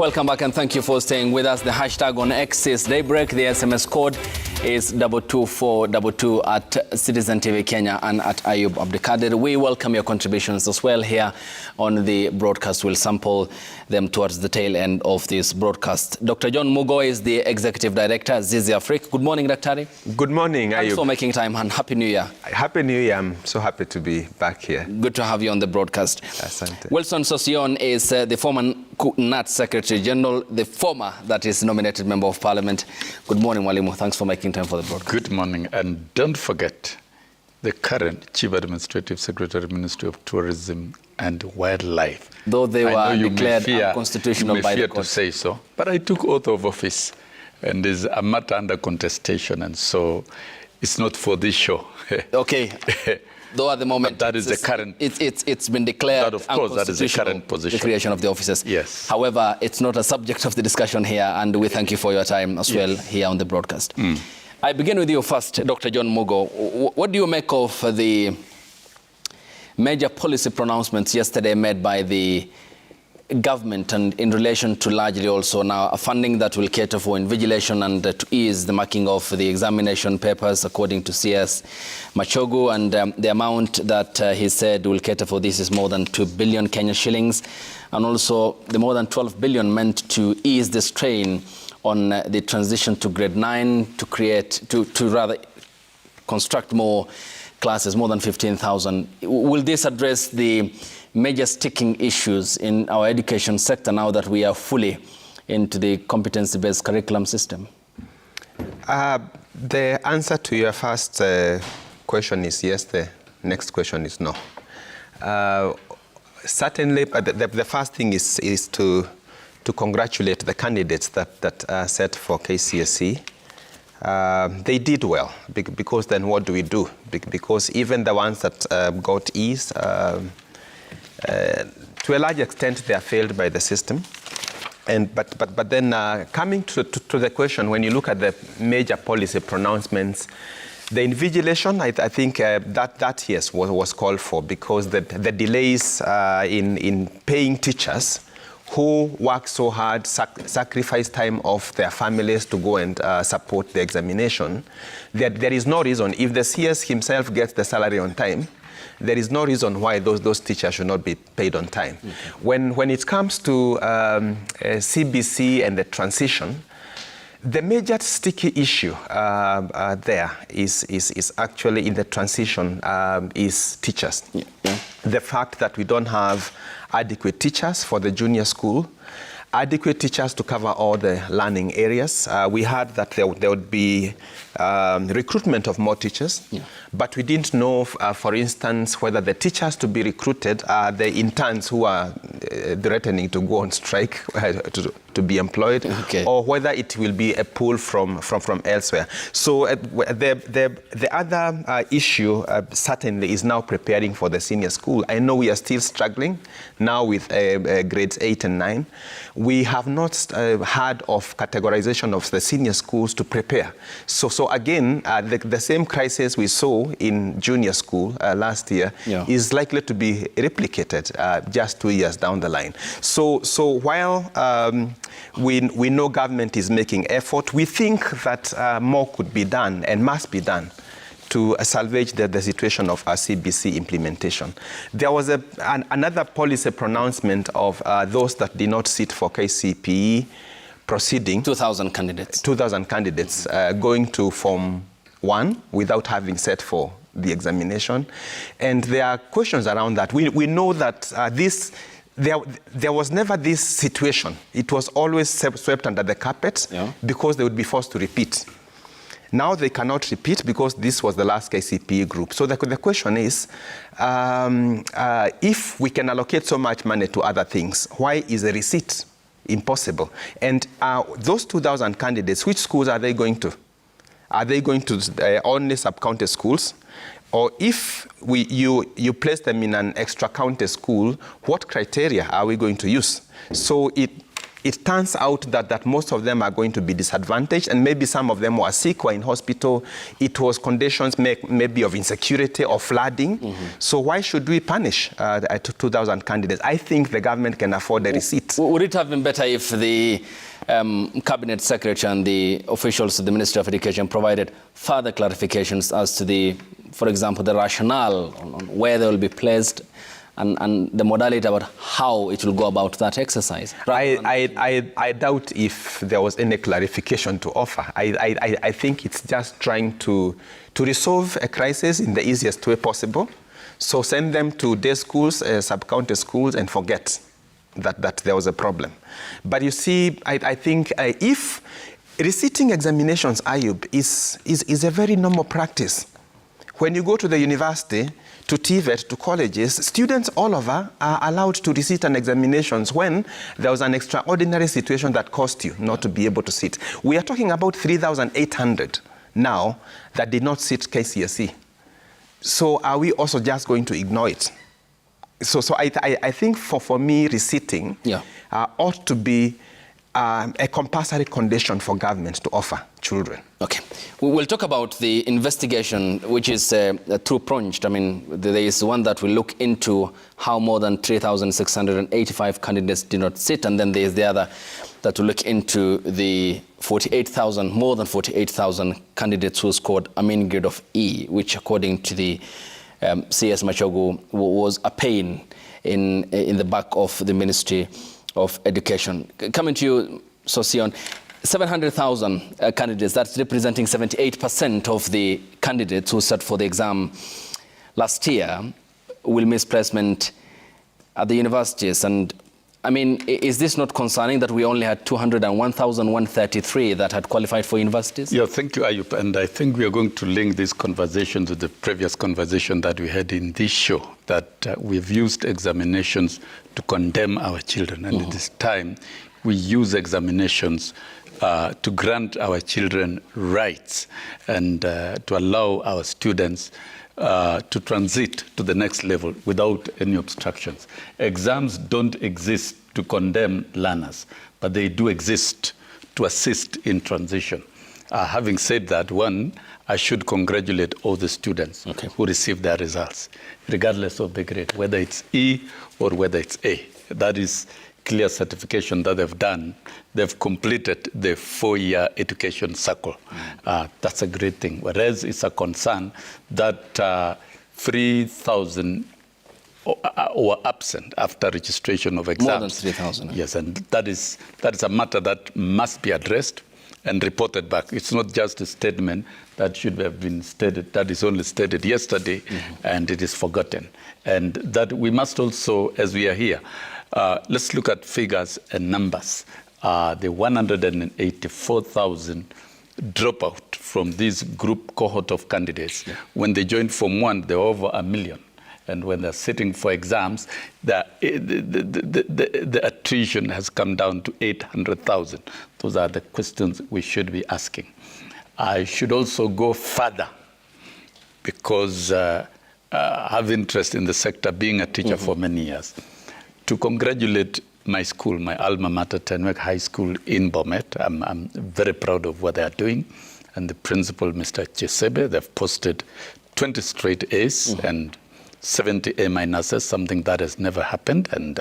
Welcome back and thank you for staying with us. The hashtag on X is Daybreak. The SMS code is 22422 at Citizen TV Kenya and at Ayub Abdikadir. We welcome your contributions as well here on the broadcast. We'll sample them towards the tail end of this broadcast. Dr. John Mugo is the Executive Director, Zizi Afrique. Good morning, Dr. Good morning, Ayub. Thanks for making time and Happy New Year. Happy New Year. I'm so happy to be back here. Good to have you on the broadcast. Asante. Wilson Sossion is the former NAT Secretary General, the former, that is, nominated Member of Parliament. Good morning, Walimu. Thanks for making time for the broadcast. Good morning. And don't forget the current Chief Administrative Secretary, Ministry of Tourism and Wildlife. Though they were declared unconstitutional by the court. To say so, but I took oath of office, and there's a matter under contestation, and so it's not for this show. Okay. Though at the moment, but that is the current. It's been declared. That, of course, that is the current position. The creation of the offices. Yes. However, it's not a subject of the discussion here, and we thank you for your time as well here on the broadcast. I begin with you first, Dr. John Mugo. What do you make of the major policy pronouncements yesterday made by the government and in relation to largely also now a funding that will cater for invigilation and to ease the marking of the examination papers according to CS Machogu, and the amount that he said will cater for this is more than 2 billion Kenya shillings, and also the more than 12 billion meant to ease the strain on the transition to grade 9 to create to rather construct more classes, more than 15,000. Will this address the major sticking issues in our education sector now that we are fully into the competency-based curriculum system? The answer to your first question is yes. The next question is no. Certainly, the first thing is to congratulate the candidates that are set for KCSE. They did well, because then what do we do? Because even the ones that got E's, to a large extent, they are failed by the system. But then coming to the question, when you look at the major policy pronouncements, the invigilation, I think that yes was called for, because the delays in paying teachers who work so hard, sacrifice time of their families to go and support the examination. There is no reason, if the CS himself gets the salary on time, there is no reason why those teachers should not be paid on time. When it comes to CBC and the transition, the major sticky issue there is actually in the transition is teachers. The fact that we don't have adequate teachers for the junior school, adequate teachers to cover all the learning areas. We heard that there would be recruitment of more teachers, but we didn't know, for instance, whether the teachers to be recruited are the interns who are threatening to go on strike to be employed, or whether it will be a pull from elsewhere. So the other issue certainly is now preparing for the senior school. I know we are still struggling now with grades 8 and 9. We have not heard of categorization of the senior schools to prepare. So again, the same crisis we saw in junior school last year is likely to be replicated just 2 years down the line. So while we know government is making effort, we think that more could be done and must be done to salvage the situation of our CBC implementation. There was another policy pronouncement of those that did not sit for KCPE proceeding. 2,000 candidates. 2,000 candidates going to Form 1 without having set for the examination. And there are questions around that. We know that there was never this situation. It was always swept under the carpet because they would be forced to repeat. Now they cannot repeat because this was the last KCPE group. So the question is, if we can allocate so much money to other things, why is a receipt impossible? And those 2,000 candidates, which schools are they going to? Are they going to only sub-county schools? Or if you place them in an extra-county school, what criteria are we going to use? So it turns out that most of them are going to be disadvantaged, and maybe some of them were sick, were in hospital. It was conditions maybe of insecurity or flooding. So why should we punish 2,000 candidates? I think the government can afford a receipt. Would it have been better if the Cabinet Secretary and the officials of the Ministry of Education provided further clarifications as to the, for example, the rationale on where they will be placed and the modality about how it will go about that exercise? I doubt if there was any clarification to offer. I think it's just trying to resolve a crisis in the easiest way possible. So send them to day schools, sub-county schools, and forget that there was a problem. But you see, I think if receipting examinations, Ayub, is a very normal practice. When you go to the university, to TVET, to colleges, students all over are allowed to receipt an examinations when there was an extraordinary situation that caused you not to be able to sit. We are talking about 3,800 now that did not sit KCSE. So are we also just going to ignore it? So I think for me, receipting ought to be a compulsory condition for government to offer children. Okay. We will talk about the investigation, which is two-pronged. I mean, there is one that will look into how more than 3,685 candidates did not sit, and then there is the other that will look into the more than 48,000 candidates who scored a mean grade of E, which according to the CS Machogu was a pain in the back of the Ministry of Education. Coming to you, Sosion, 700,000 candidates, that's representing 78% of the candidates who sat for the exam last year, will miss placement at the universities. And I mean, is this not concerning that we only had 201,133 that had qualified for universities? Yeah, thank you, Ayub. And I think we are going to link this conversation to the previous conversation that we had in this show, that we've used examinations to condemn our children. And at this time, we use examinations to grant our children rights and to allow our students to transit to the next level without any obstructions. Exams don't exist to condemn learners, but they do exist to assist in transition. Having said that, I should congratulate all the students who received their results, regardless of the grade, whether it's E or whether it's A. That is clear certification that they've done. They've completed the 4-year education cycle. That's a great thing. Whereas it's a concern that 3,000 were absent after registration of exams. More than 3,000. Yes, and that is a matter that must be addressed and reported back. It's not just a statement that should have been stated, that is only stated yesterday, and it is forgotten. And that we must also, as we are here, let's look at figures and numbers. The 184,000 dropout from this group cohort of candidates. When they joined Form 1, they were over 1 million. And when they're sitting for exams, the attrition has come down to 800,000. Those are the questions we should be asking. I should also go further because I have interest in the sector, being a teacher for many years, to congratulate my school, my alma mater, Tenwek High School in Bomet. I'm very proud of what they are doing. And the principal, Mr. Chesebe, they've posted 20 straight A's and 70 A minuses, something that has never happened. And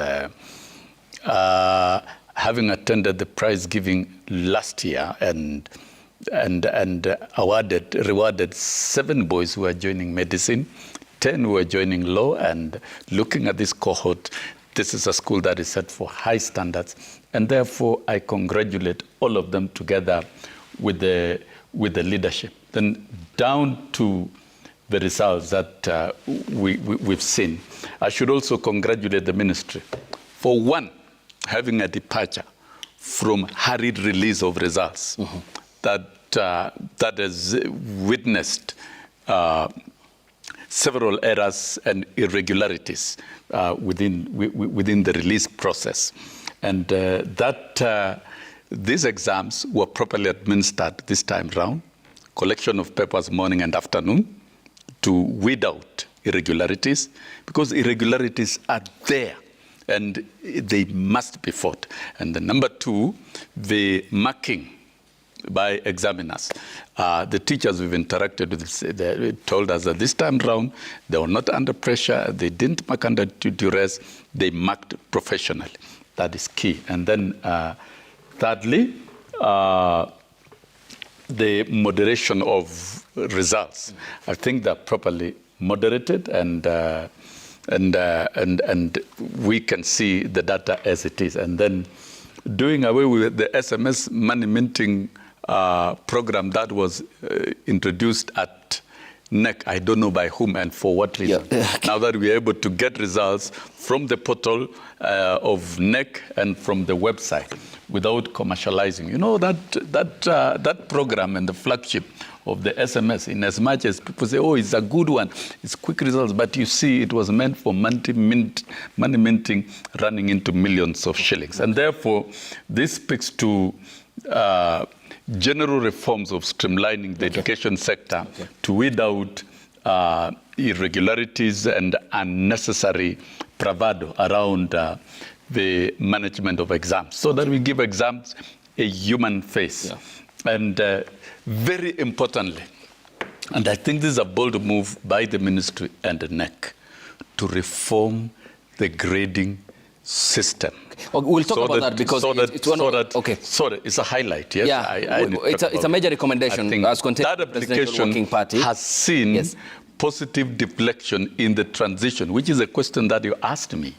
having attended the prize giving last year and rewarded 7 boys who are joining medicine, 10 who are joining law, and looking at this cohort, this is a school that is set for high standards, and therefore I congratulate all of them together with the leadership. Then down to the results that we've seen. I should also congratulate the ministry for having a departure from hurried release of results that has witnessed several errors and irregularities within the release process, and these exams were properly administered this time round. Collection of papers morning and afternoon to weed out irregularities, because irregularities are there and they must be fought. And the number two, the marking by examiners. The teachers we've interacted with, they told us that this time round, they were not under pressure, they didn't mark under duress, they marked professionally. That is key. And then thirdly, the moderation of results. I think they're properly moderated, and we can see the data as it is. And then doing away with the SMS money minting program that was introduced at NEC, I don't know by whom and for what reason. Yeah. Now that we're able to get results from the portal of NEC and from the website without commercializing. You know, that program and the flagship of the SMS, in as much as people say, oh, it's a good one, it's quick results, but you see it was meant for money minting running into millions of shillings. And therefore, this speaks to general reforms of streamlining the education sector to weed out irregularities and unnecessary bravado around the management of exams, so that we give exams a human face. Yeah. And very importantly, and I think this is a bold move by the ministry and the NEC, to reform the grading system. We'll talk about that because it's a highlight. Yes, yeah, it's a major recommendation as contained that application working party has seen positive deflection in the transition, which is a question that you asked me.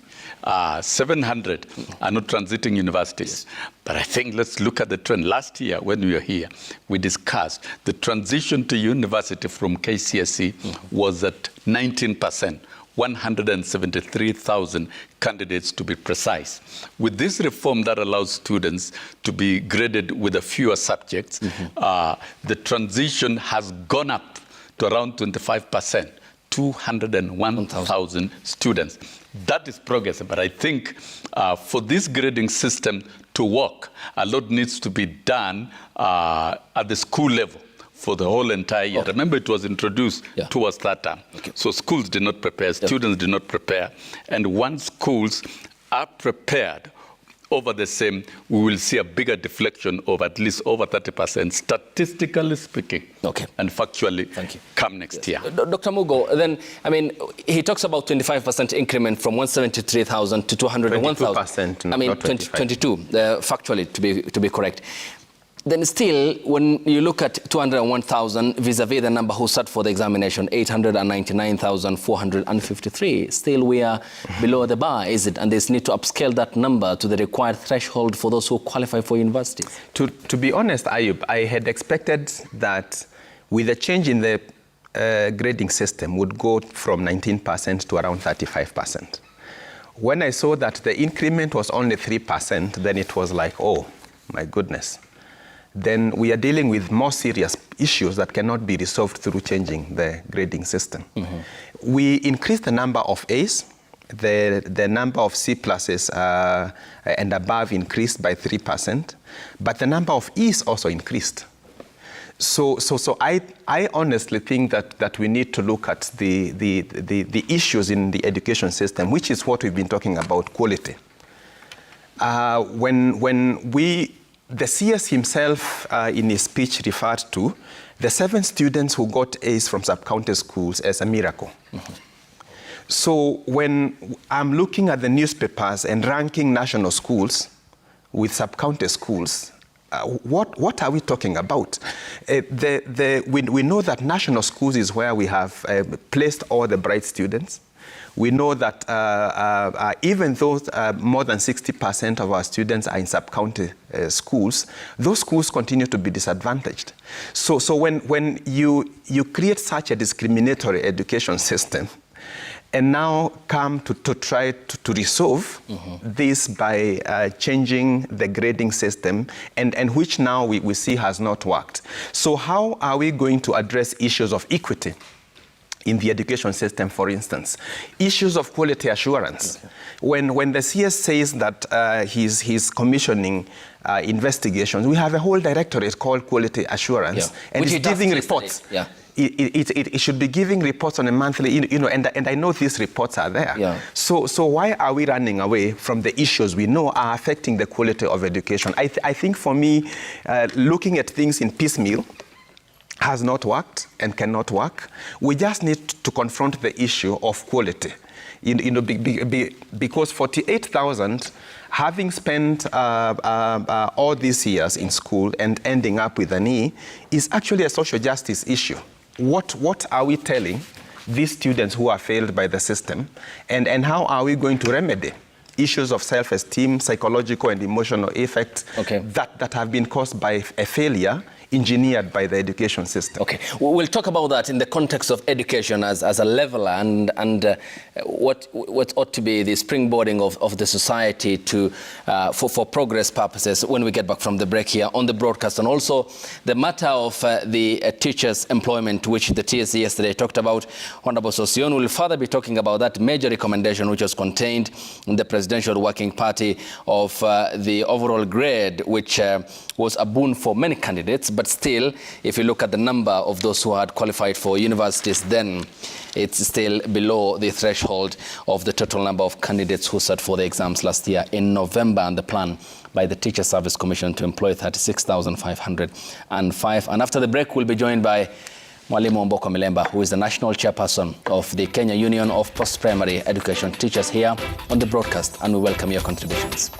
700 are not transiting universities. Yes. But I think let's look at the trend. Last year, when we were here, we discussed the transition to university from KCSE was at 19%. 173,000 candidates to be precise. With this reform that allows students to be graded with a fewer subjects, the transition has gone up to around 25%, 201,000 students. That is progress, but I think for this grading system to work, a lot needs to be done at the school level for the whole entire year. Remember, it was introduced towards that time. So schools did not prepare, students did not prepare. And once schools are prepared over the same, we will see a bigger deflection of at least over 30%, statistically speaking, and factually come next year. Dr. Mugo, then, I mean, he talks about 25% increment from 173,000 to 201,000. I mean, 22, factually, to be correct. Then still, when you look at 201,000 vis-a-vis the number who sat for the examination, 899,453, still we are below the bar, is it? And there's need to upscale that number to the required threshold for those who qualify for universities. To be honest, Ayub, I had expected that with a change in the grading system would go from 19% to around 35%. When I saw that the increment was only 3%, then it was like, oh, my goodness. Then we are dealing with more serious issues that cannot be resolved through changing the grading system. We increased the number of A's, the number of C pluses and above increased by 3%, but the number of E's also increased. So I honestly think that we need to look at the issues in the education system, which is what we've been talking about, quality. The CS himself, in his speech, referred to the 7 students who got A's from sub-county schools as a miracle. So when I'm looking at the newspapers and ranking national schools with sub-county schools, what are we talking about? We know that national schools is where we have placed all the bright students. We know that even though more than 60% of our students are in sub-county schools, those schools continue to be disadvantaged. So when you create such a discriminatory education system, and now come to try to resolve this by changing the grading system, and which now we see has not worked. So how are we going to address issues of equity in the education system, for instance? Issues of quality assurance. When the CS says that he's commissioning investigations, we have a whole directorate called Quality Assurance, and it's giving reports. it should be giving reports on a monthly, and I know these reports are there. Yeah. So why are we running away from the issues we know are affecting the quality of education? I think for me, looking at things in piecemeal has not worked and cannot work. We just need to confront the issue of quality. Because 48,000, having spent all these years in school and ending up with an E, is actually a social justice issue. What are we telling these students who are failed by the system, and how are we going to remedy issues of self-esteem, psychological and emotional effects that have been caused by a failure engineered by the education system? Okay, we'll talk about that in the context of education as a leveler and what ought to be the springboarding of the society to for progress purposes when we get back from the break here on the broadcast, and also the matter of the teachers' employment, which the TSC yesterday talked about. Honorable Sosion will further be talking about that major recommendation which was contained in the Presidential Working Party of the overall grade, which was a boon for many candidates. But still, if you look at the number of those who had qualified for universities, then it's still below the threshold of the total number of candidates who sat for the exams last year in November, and the plan by the Teacher Service Commission to employ 36,505. And after the break, we'll be joined by Mwalimu Mboko Milemba, who is the national chairperson of the Kenya Union of Post-Primary Education Teachers, here on the broadcast, and we welcome your contributions.